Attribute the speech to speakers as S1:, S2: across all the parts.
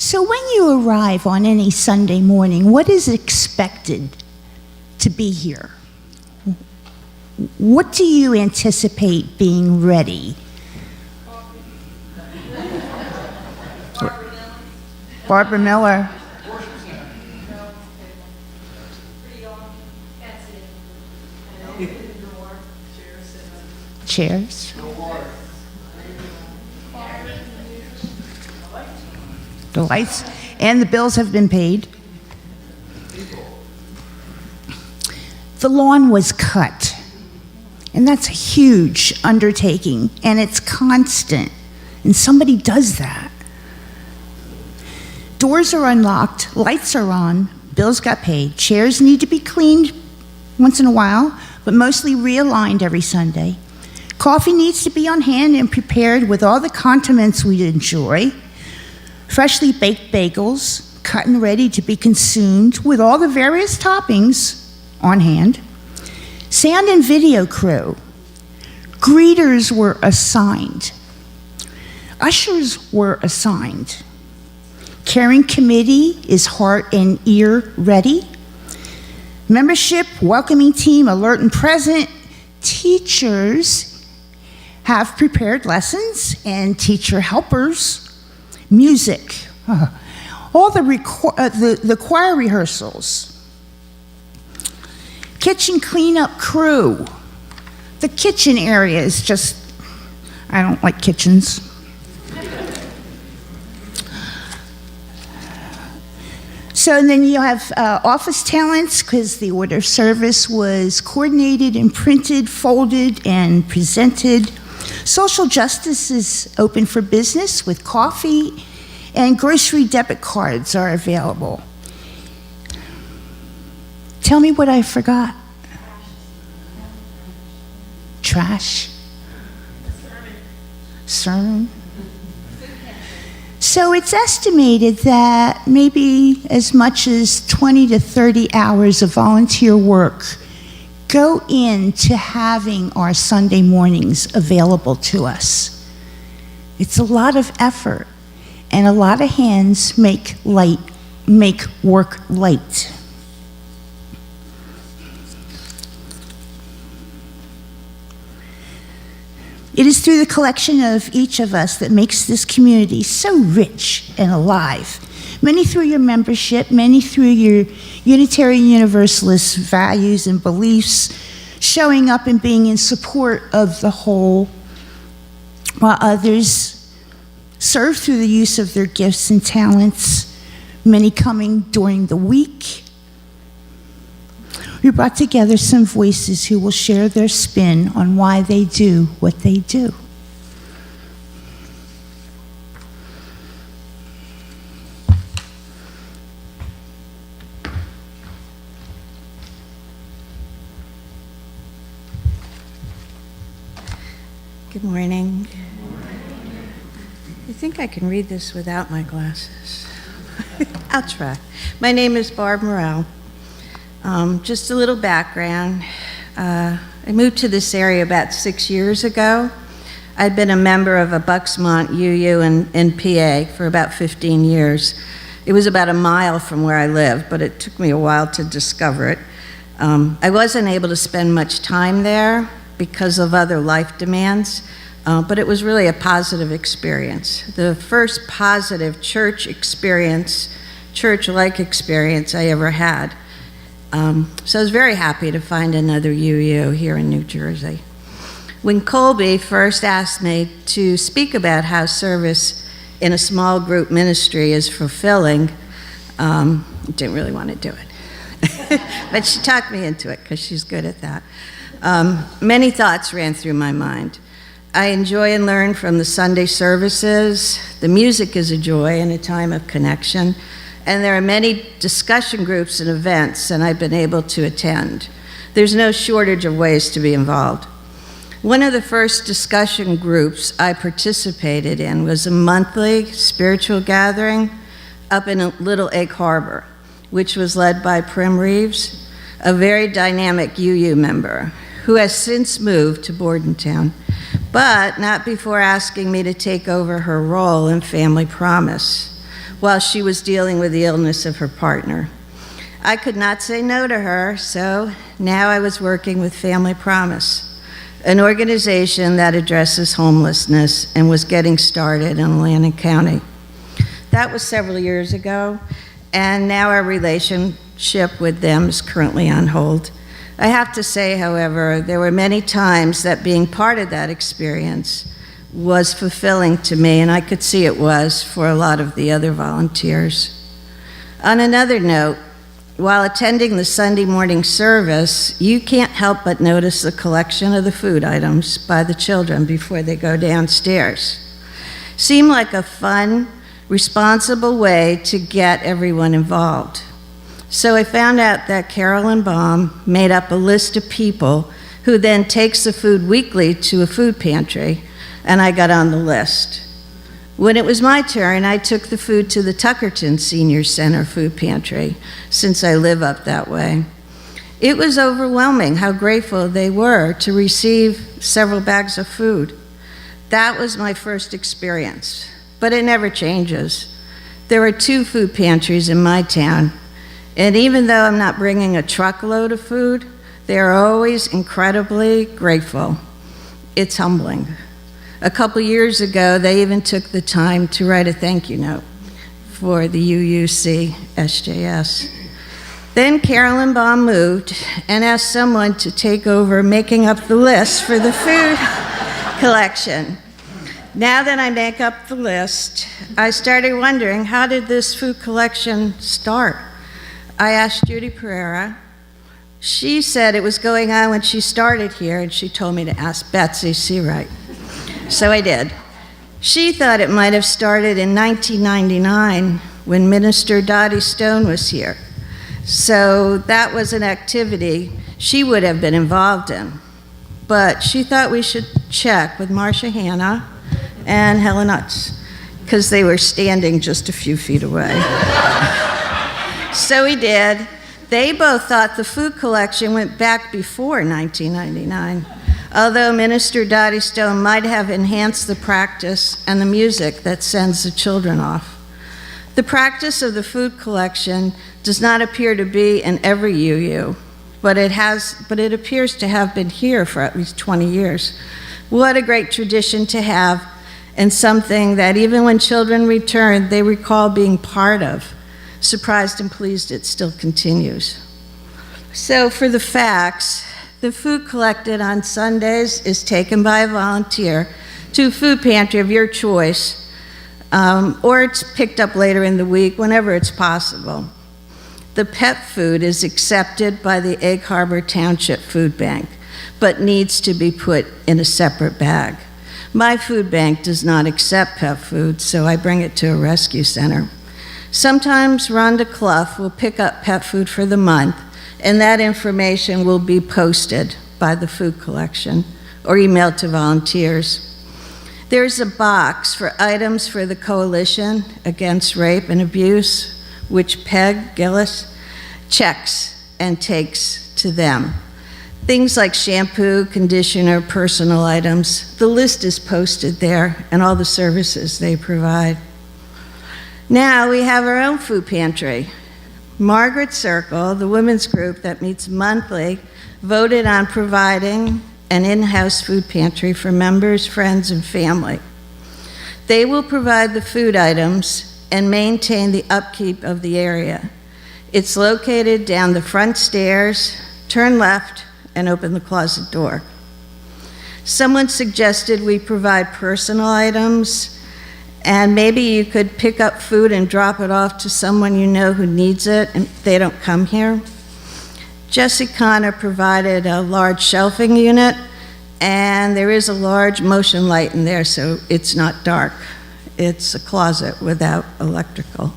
S1: So when you arrive on any Sunday morning, what is expected to be here? What do you anticipate being ready? Barbara Miller. Chairs. The lights and the bills have been paid. The lawn was cut, and that's a huge undertaking, and it's constant, and somebody does that. Doors are unlocked, lights are on, bills got paid, chairs need to be cleaned once in a while, but mostly realigned every Sunday. Coffee needs to be on hand and prepared with all the condiments we enjoy. Freshly baked bagels, cut and ready to be consumed with all the various toppings on hand. Sound and video crew. Greeters were assigned. Ushers were assigned. Caring committee is heart and ear ready. Membership, welcoming team, alert and present. Teachers have prepared lessons and teacher helpers. Music, all the choir rehearsals. Kitchen cleanup crew. The kitchen area is just, I don't like kitchens. So and then you have office talents, because the order of service was coordinated and printed, folded, and presented. Social justice is open for business with coffee, and grocery debit cards are available. Tell me what I forgot. Trash. Sermon. So it's estimated that maybe as much as 20 to 30 hours of volunteer work go into having our Sunday mornings available to us. It's a lot of effort, and a lot of hands make work light. It is through the collection of each of us that makes this community so rich and alive. Many through your membership, many through your Unitarian Universalist values and beliefs, showing up and being in support of the whole, while others serve through the use of their gifts and talents, many coming during the week. We brought together some voices who will share their spin on why they do what they do.
S2: Good morning. I think I can read this without my glasses. I'll try. My name is Barb Morelle. Just a little background. I moved to this area about 6 years ago. I'd been a member of a Bucksmont UU in PA for about 15 years. It was about a mile from where I lived, but it took me a while to discover it. I wasn't able to spend much time there because of other life demands, but it was really a positive experience. The first positive church-like experience I ever had. So I was very happy to find another UU here in New Jersey. When Colby first asked me to speak about how service in a small group ministry is fulfilling, I didn't really want to do it. But she talked me into it because she's good at that. Many thoughts ran through my mind. I enjoy and learn from the Sunday services. The music is a joy and a time of connection. And there are many discussion groups and events, and I've been able to attend. There's no shortage of ways to be involved. One of the first discussion groups I participated in was a monthly spiritual gathering up in Little Egg Harbor, which was led by Prim Reeves, a very dynamic UU member, who has since moved to Bordentown, but not before asking me to take over her role in Family Promise. while she was dealing with the illness of her partner. I could not say no to her, so now I was working with Family Promise, an organization that addresses homelessness and was getting started in Atlantic County. That was several years ago, and now our relationship with them is currently on hold. I have to say, however, there were many times that being part of that experience was fulfilling to me, and I could see it was for a lot of the other volunteers. On another note, while attending the Sunday morning service, you can't help but notice the collection of the food items by the children before they go downstairs. Seemed like a fun, responsible way to get everyone involved. So I found out that Carolyn Baum made up a list of people who then takes the food weekly to a food pantry, and I got on the list. When it was my turn, I took the food to the Tuckerton Senior Center food pantry, since I live up that way. It was overwhelming how grateful they were to receive several bags of food. That was my first experience, but it never changes. There are 2 food pantries in my town, and even though I'm not bringing a truckload of food, they are always incredibly grateful. It's humbling. A couple years ago, they even took the time to write a thank you note for the UUC SJS. Then Carolyn Baum moved and asked someone to take over making up the list for the food collection. Now that I make up the list, I started wondering, how did this food collection start? I asked Judy Pereira. She said it was going on when she started here, and she told me to ask Betsy Seawright. So I did. She thought it might have started in 1999 when Minister Dottie Stone was here. So that was an activity she would have been involved in. But she thought we should check with Marcia Hanna and Helen Utz, because they were standing just a few feet away. So we did. They both thought the food collection went back before 1999. Although Minister Dottie Stone might have enhanced the practice and the music that sends the children off. The practice of the food collection does not appear to be in every UU, but it appears to have been here for at least 20 years. What a great tradition to have, and something that even when children return, they recall being part of. Surprised and pleased it still continues. So for the facts, the food collected on Sundays is taken by a volunteer to a food pantry of your choice, or it's picked up later in the week, whenever it's possible. The pet food is accepted by the Egg Harbor Township Food Bank, but needs to be put in a separate bag. My food bank does not accept pet food, so I bring it to a rescue center. Sometimes Rhonda Clough will pick up pet food for the month, and that information will be posted by the food collection or emailed to volunteers. There's a box for items for the Coalition Against Rape and Abuse, which Peg Gillis checks and takes to them. Things like shampoo, conditioner, personal items. The list is posted there and all the services they provide. Now we have our own food pantry. Margaret Circle, the women's group that meets monthly, voted on providing an in-house food pantry for members, friends, and family. They will provide the food items and maintain the upkeep of the area. It's located down the front stairs, turn left, and open the closet door. Someone suggested we provide personal items, and maybe you could pick up food and drop it off to someone you know who needs it and they don't come here. Jesse Connor provided a large shelving unit, and there is a large motion light in there, so it's not dark. It's a closet without electrical.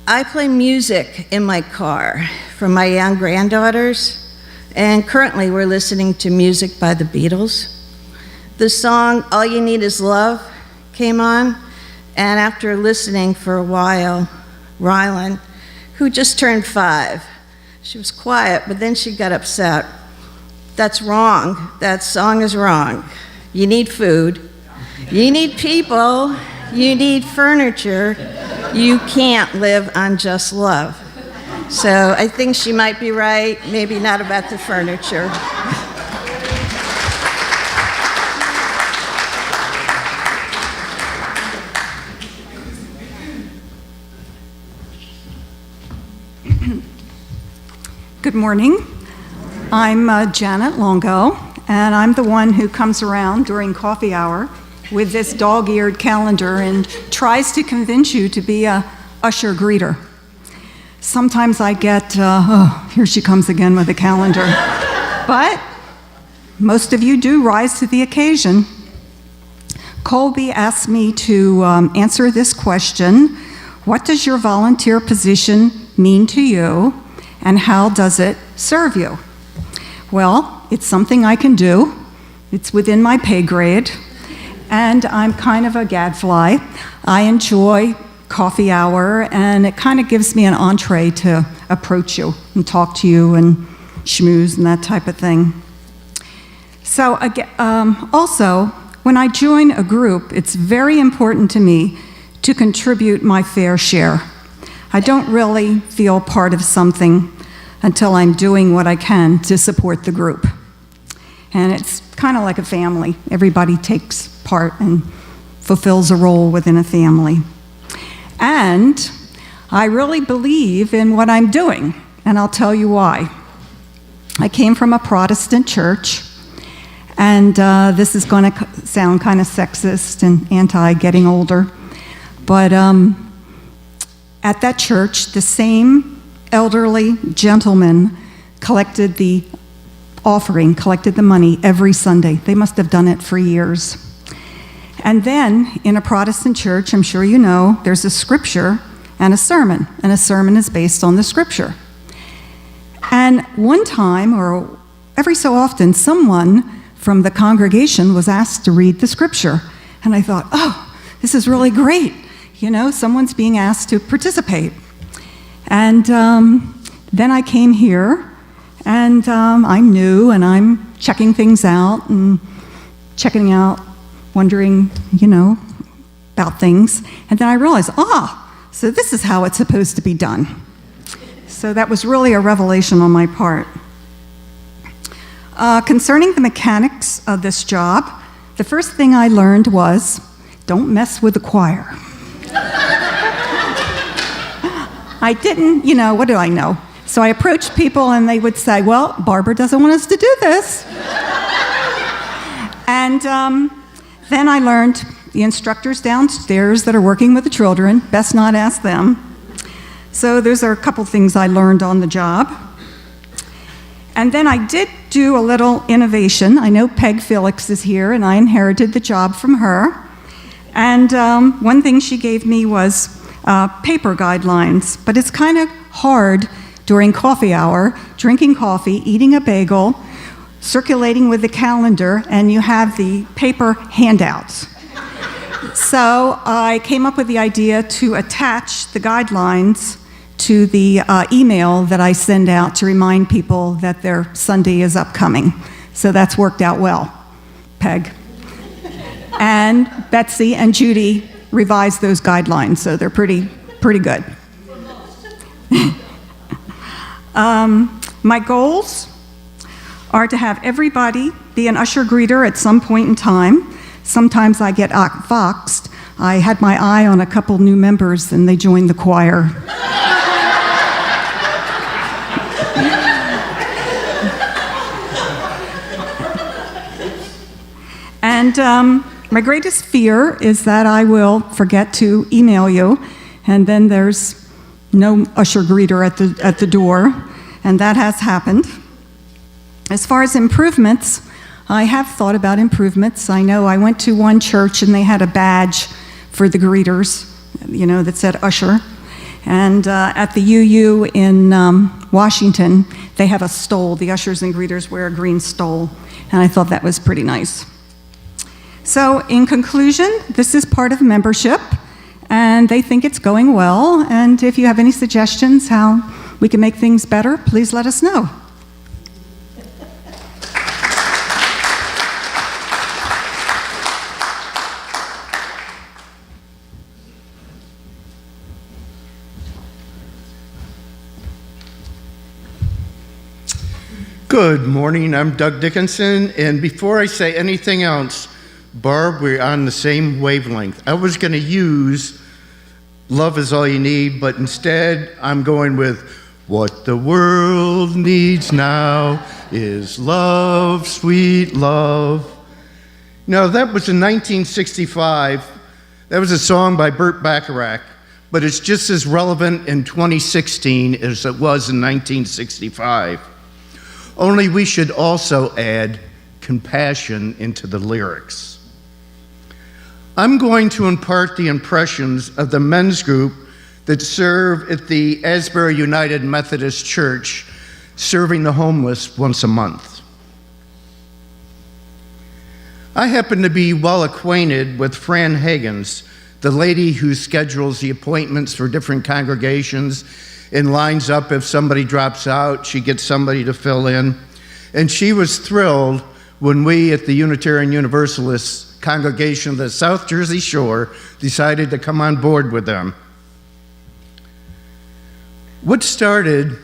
S2: I play music in my car for my young granddaughters, and currently we're listening to music by the Beatles. The song All You Need Is Love came on, and after listening for a while, Rylan, who just turned 5, she was quiet, but then she got upset. That's wrong. That song is wrong. You need food. You need people. you need furniture. You can't live on just love. So I think she might be right, maybe not about the furniture.
S3: Good morning. I'm Janet Longo, and I'm the one who comes around during coffee hour with this dog-eared calendar and tries to convince you to be a usher greeter. Sometimes I get, here she comes again with a calendar. But most of you do rise to the occasion. Colby asked me to answer this question: what does your volunteer position mean to you, and how does it serve you? Well, it's something I can do. It's within my pay grade, and I'm kind of a gadfly. I enjoy coffee hour, and it kind of gives me an entree to approach you and talk to you and schmooze and that type of thing. So also, when I join a group, it's very important to me to contribute my fair share. I don't really feel part of something until I'm doing what I can to support the group. And it's kind of like a family. Everybody takes part and fulfills a role within a family. And I really believe in what I'm doing, and I'll tell you why. I came from a Protestant church, and this is going to sound kind of sexist and anti-getting older, but at that church, the same elderly gentleman collected the offering, collected the money every Sunday. They must have done it for years. And then, in a Protestant church, I'm sure you know, there's a scripture and a sermon is based on the scripture. And one time, or every so often, someone from the congregation was asked to read the scripture. And I thought, oh, this is really great. You know, someone's being asked to participate. And then I came here, and I'm new, and I'm checking things out and checking out, wondering, you know, about things. And then I realized, so this is how it's supposed to be done. So that was really a revelation on my part. Concerning the mechanics of this job, the first thing I learned was, don't mess with the choir. I didn't, you know, what do I know? So I approached people and they would say, well, Barbara doesn't want us to do this. And then I learned the instructors downstairs that are working with the children, best not ask them. So those are a couple things I learned on the job. And then I did do a little innovation. I know Peg Felix is here, and I inherited the job from her. And one thing she gave me was paper guidelines, but it's kind of hard during coffee hour, drinking coffee, eating a bagel, circulating with the calendar, and you have the paper handouts. So I came up with the idea to attach the guidelines to the email that I send out to remind people that their Sunday is upcoming. So that's worked out well, Peg. And Betsy and Judy revised those guidelines, so they're pretty good. My goals are to have everybody be an usher greeter at some point in time. Sometimes I get foxed. I had my eye on a couple new members and they joined the choir. And my greatest fear is that I will forget to email you, and then there's no usher greeter at the door, and that has happened. As far as improvements, I have thought about improvements. I know I went to one church and they had a badge for the greeters, you know, that said usher. And at the UU in Washington, they have a stole. The ushers and greeters wear a green stole, and I thought that was pretty nice. So in conclusion, this is part of membership, and they think it's going well. And if you have any suggestions how we can make things better, please let us know.
S4: Good morning, I'm Doug Dickinson, and before I say anything else, Barb, we're on the same wavelength. I was going to use Love Is All You Need, but instead I'm going with What the World Needs Now is Love, Sweet Love. Now, that was in 1965. That was a song by Burt Bacharach, but it's just as relevant in 2016 as it was in 1965. Only we should also add compassion into the lyrics. I'm going to impart the impressions of the men's group that serve at the Asbury United Methodist Church, serving the homeless once a month. I happen to be well acquainted with Fran Higgins, the lady who schedules the appointments for different congregations and lines up if somebody drops out, she gets somebody to fill in. And she was thrilled when we at the Unitarian Universalist congregation of the South Jersey Shore decided to come on board with them. What started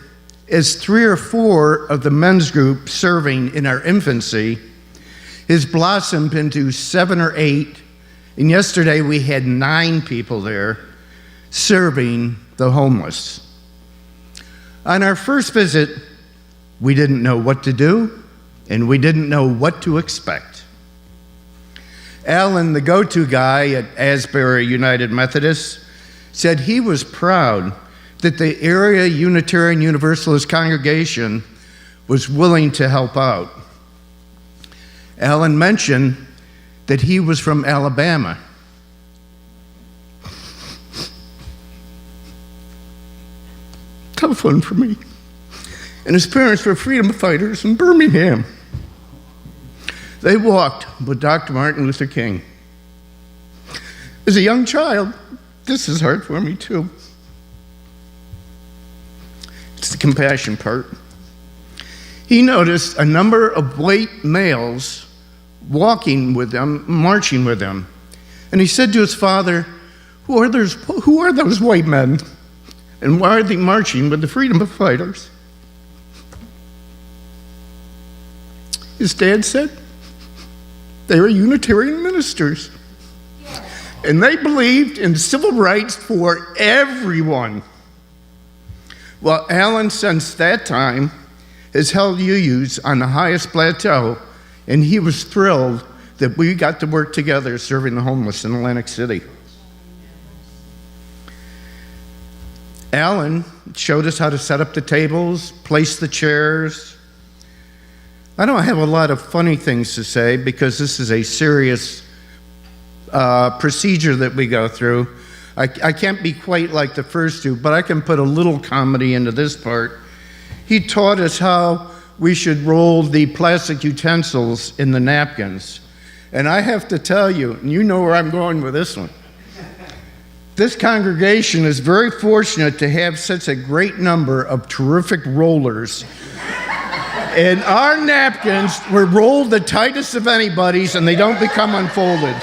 S4: as 3 or 4 of the men's group serving in our infancy has blossomed into 7 or 8, and yesterday we had 9 people there serving the homeless. On our first visit, we didn't know what to do, and we didn't know what to expect. Alan, the go-to guy at Asbury United Methodist, said he was proud that the area Unitarian Universalist congregation was willing to help out. Alan mentioned that he was from Alabama. Tough one for me. And his parents were freedom fighters in Birmingham. They walked with Dr. Martin Luther King. As a young child, this is hard for me too. It's the compassion part. He noticed a number of white males walking with them, marching with them. And he said to his father, who are those white men? And why are they marching with the freedom fighters? His dad said, they were Unitarian ministers. And they believed in civil rights for everyone. Well, Alan, since that time, has held UUs on the highest plateau, and he was thrilled that we got to work together serving the homeless in Atlantic City. Alan showed us how to set up the tables, place the chairs. I don't have a lot of funny things to say because this is a serious procedure that we go through. I can't be quite like the first two, but I can put a little comedy into this part. He taught us how we should roll the plastic utensils in the napkins. And I have to tell you, and you know where I'm going with this one, this congregation is very fortunate to have such a great number of terrific rollers. And our napkins were rolled the tightest of anybody's, and they don't become unfolded.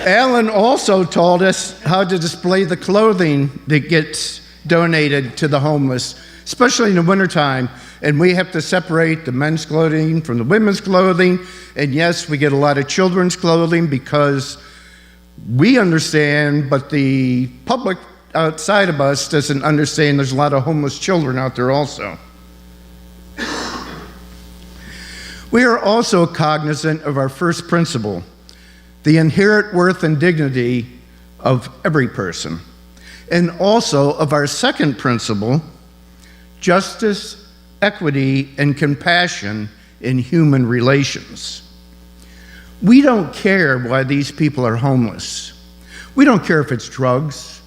S4: Alan also taught us how to display the clothing that gets donated to the homeless, especially in the wintertime. And we have to separate the men's clothing from the women's clothing. And yes, we get a lot of children's clothing because we understand, but the public outside of us doesn't understand there's a lot of homeless children out there also. We are also cognizant of our first principle, the inherent worth and dignity of every person, and also of our second principle, justice, equity, and compassion in human relations. We don't care why these people are homeless. We don't care if it's drugs.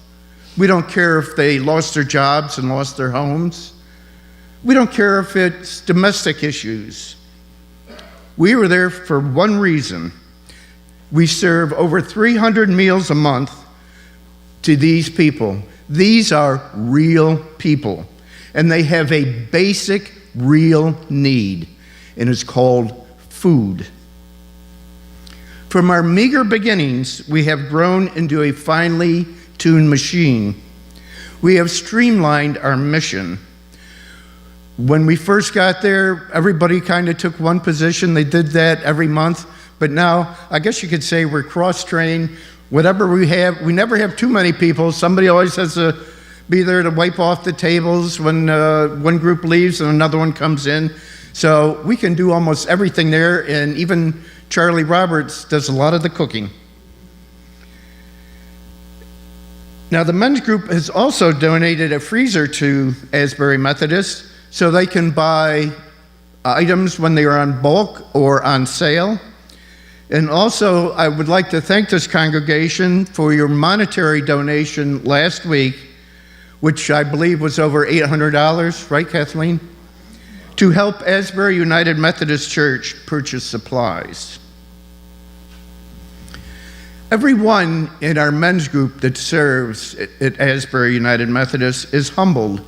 S4: We don't care if they lost their jobs and lost their homes. We don't care if it's domestic issues. We were there for one reason. We serve over 300 meals a month to these people. These are real people, and they have a basic, real need, and it's called food. From our meager beginnings, we have grown into a finely tuned machine. We have streamlined our mission. When we first got there, everybody kind of took one position. They did that every month. But now, I guess you could say we're cross-trained. Whatever we have, we never have too many people. Somebody always has to be there to wipe off the tables when one group leaves and another one comes in. So we can do almost everything there, and even Charlie Roberts does a lot of the cooking. Now, the men's group has also donated a freezer to Asbury Methodist so they can buy items when they are on bulk or on sale. And also, I would like to thank this congregation for your monetary donation last week, which I believe was over $800, right, Kathleen? To help Asbury United Methodist Church purchase supplies. Everyone in our men's group that serves at Asbury United Methodist is humbled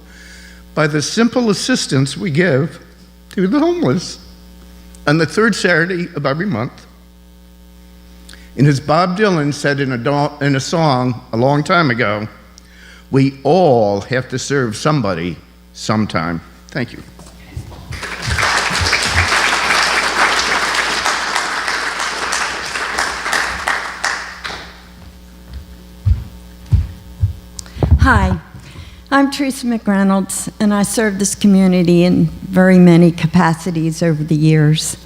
S4: by the simple assistance we give to the homeless on the third Saturday of every month. And as Bob Dylan said in a song a long time ago, we all have to serve somebody sometime. Thank you.
S5: Hi, I'm Teresa McReynolds, and I serve this community in very many capacities over the years.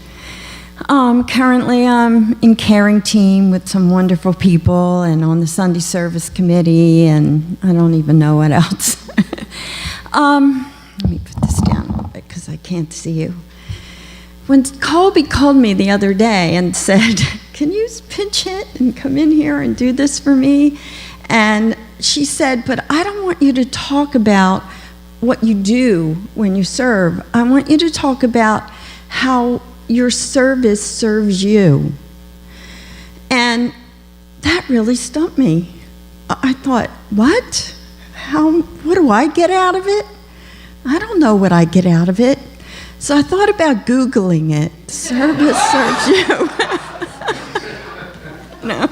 S5: Currently, I'm in caring team with some wonderful people and on the Sunday service committee, and I don't even know what else. Let me put this down a little bit because I can't see you. When Colby called me the other day and said, "Can you pinch hit and come in here and do this for me?" And she said, "But I don't want you to talk about what you do when you serve. I want you to talk about how your service serves you." And that really stumped me. I thought, what? What do I get out of it? I don't know what I get out of it. So I thought about Googling it. Service serves you. No.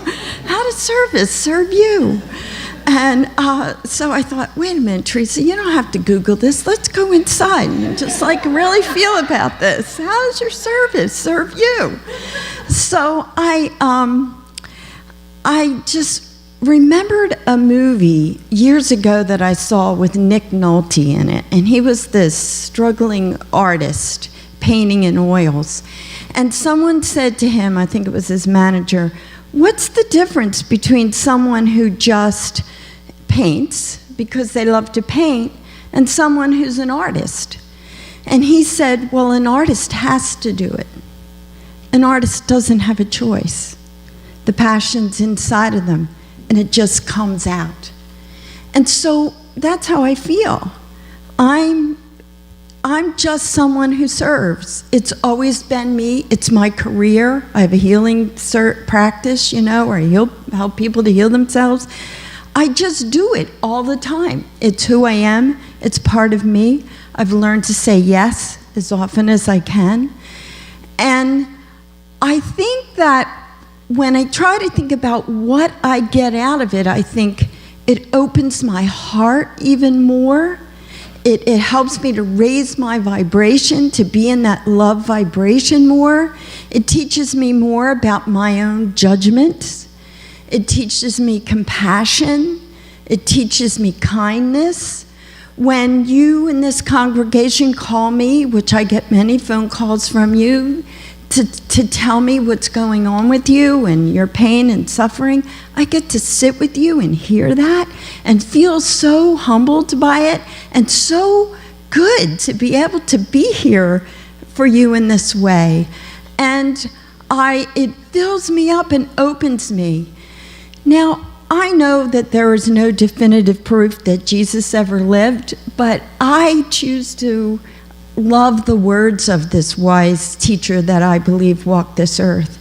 S5: How does service serve you? And so I thought, wait a minute, Teresa, you don't have to Google this. Let's go inside and just really feel about this. How does your service serve you? So I just remembered a movie years ago that I saw with Nick Nolte in it. And he was this struggling artist painting in oils. And someone said to him, I think it was his manager, "What's the difference between someone who just paints because they love to paint and someone who's an artist?" And he said, "Well, an artist has to do it. An artist doesn't have a choice. The passion's inside of them, and it just comes out." And so that's how I feel. I'm just someone who serves. It's always been me. It's my career. I have a healing practice, where I help people to heal themselves. I just do it all the time. It's who I am. It's part of me. I've learned to say yes as often as I can. And I think that when I try to think about what I get out of it, I think it opens my heart even more. It helps me to raise my vibration, to be in that love vibration more. It teaches me more about my own judgments. It teaches me compassion. It teaches me kindness. When you in this congregation call me, which I get many phone calls from you, to tell me what's going on with you and your pain and suffering, I get to sit with you and hear that and feel so humbled by it and so good to be able to be here for you in this way. And it fills me up and opens me. Now, I know that there is no definitive proof that Jesus ever lived, but I choose to love the words of this wise teacher that I believe walked this earth.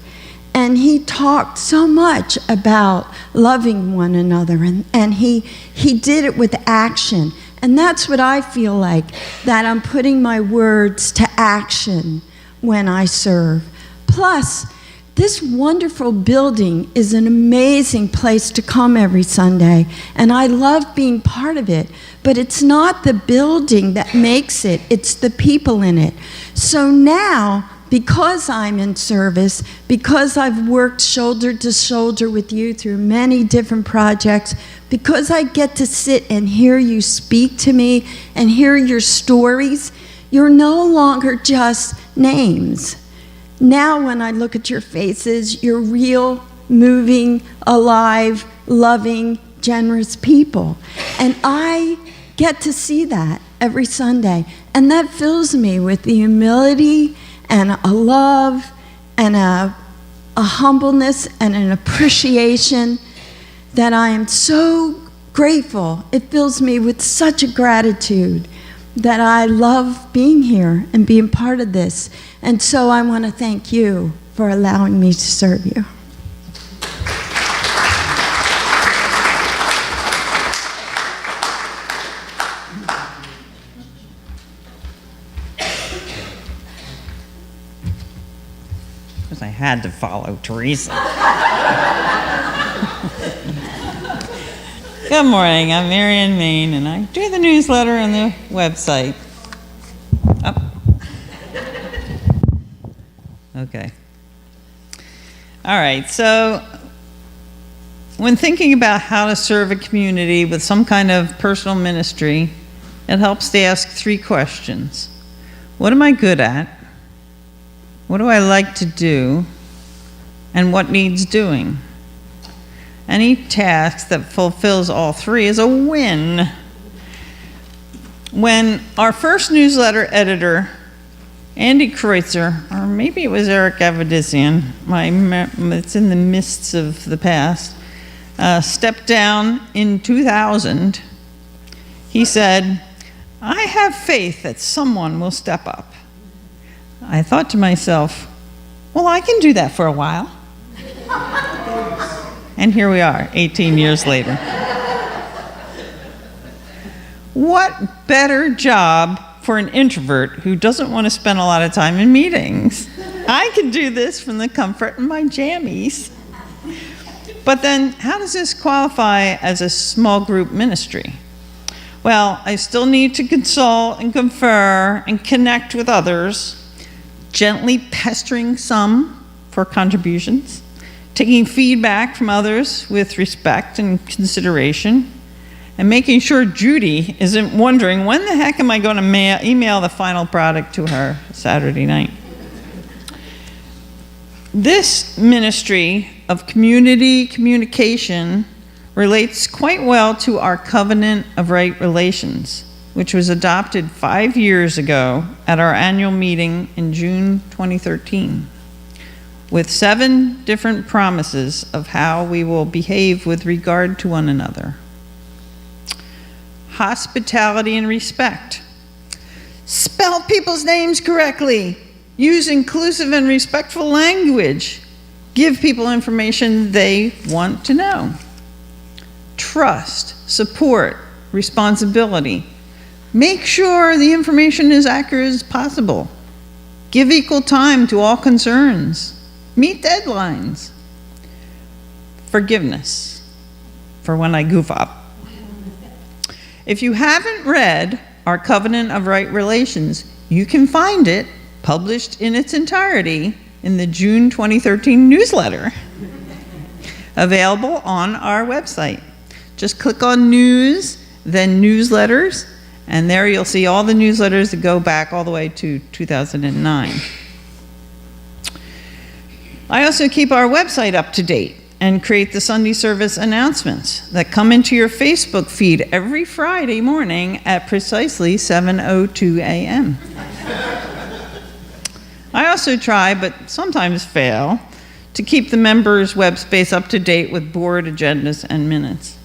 S5: And he talked so much about loving one another, and he did it with action. And that's what I feel like, that I'm putting my words to action when I serve. Plus, This wonderful building is an amazing place to come every Sunday, and I love being part of it. But it's not the building that makes it, it's the people in it. So now, because I'm in service, because I've worked shoulder to shoulder with you through many different projects, because I get to sit and hear you speak to me and hear your stories, you're no longer just names. Now when I look at your faces, you're real, moving, alive, loving, generous people. And I get to see that every Sunday. And that fills me with the humility and a love and a humbleness and an appreciation that I am so grateful. It fills me with such a gratitude that I love being here and being part of this. And so I want to thank you for allowing me to serve you.
S6: Because I had to follow Teresa. Good morning, I'm Marian Maine, and I do the newsletter on the website. Oh. Okay. All right, so when thinking about how to serve a community with some kind of personal ministry, it helps to ask 3 questions. What am I good at? What do I like to do? And what needs doing? Any task that fulfills all 3 is a win. When our first newsletter editor, Andy Kreutzer, or maybe it was Eric Avedissian, it's in the mists of the past, stepped down in 2000, he said, "I have faith that someone will step up." I thought to myself, well, I can do that for a while. And here we are, 18 years later. What better job for an introvert who doesn't want to spend a lot of time in meetings? I can do this from the comfort of my jammies. But then, how does this qualify as a small group ministry? Well, I still need to consult and confer and connect with others, gently pestering some for contributions, taking feedback from others with respect and consideration, and making sure Judy isn't wondering, when the heck am I going to email the final product to her Saturday night? This ministry of community communication relates quite well to our Covenant of Right Relations, which was adopted 5 years ago at our annual meeting in June 2013, with 7 different promises of how we will behave with regard to one another. Hospitality and respect. Spell people's names correctly. Use inclusive and respectful language. Give people information they want to know. Trust, support, responsibility. Make sure the information is accurate as possible. Give equal time to all concerns. Meet deadlines. Forgiveness for when I goof up. If you haven't read our Covenant of Right Relations, you can find it published in its entirety in the June 2013 newsletter, available on our website. Just click on News, then Newsletters, and there you'll see all the newsletters that go back all the way to 2009. I also keep our website up to date and create the Sunday service announcements that come into your Facebook feed every Friday morning at precisely 7:02 a.m. I also try, but sometimes fail, to keep the members' web space up to date with board agendas and minutes.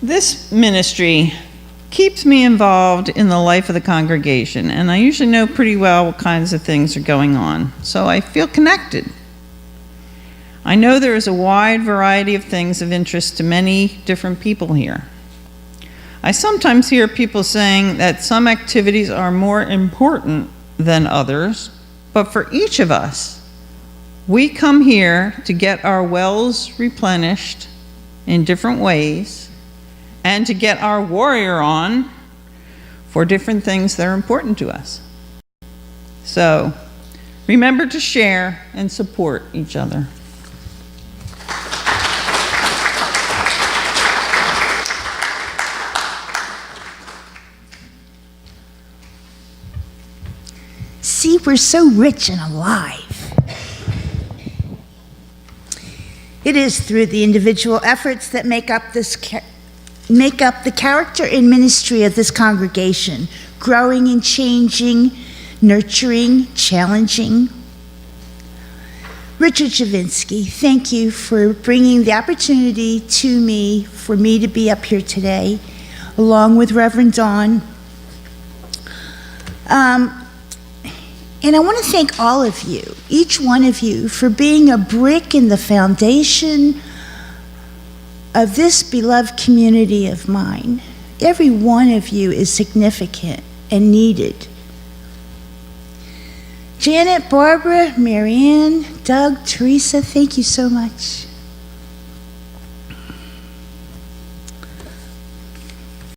S6: This ministry keeps me involved in the life of the congregation, and I usually know pretty well what kinds of things are going on, so I feel connected. I know there is a wide variety of things of interest to many different people here. I sometimes hear people saying that some activities are more important than others, But for each of us, we come here to get our wells replenished in different ways and to get our warrior on for different things that are important to us. So remember to share and support each other.
S1: See, we're so rich and alive. It is through the individual efforts that make up the character and ministry of this congregation, growing and changing, nurturing, challenging. Richard Javinsky, thank you for bringing the opportunity to me for me to be up here today, along with Reverend Dawn. And I want to thank all of you, each one of you, for being a brick in the foundation of this beloved community of mine. Every one of you is significant and needed. Janet, Barbara, Marianne, Doug, Teresa, thank you so much.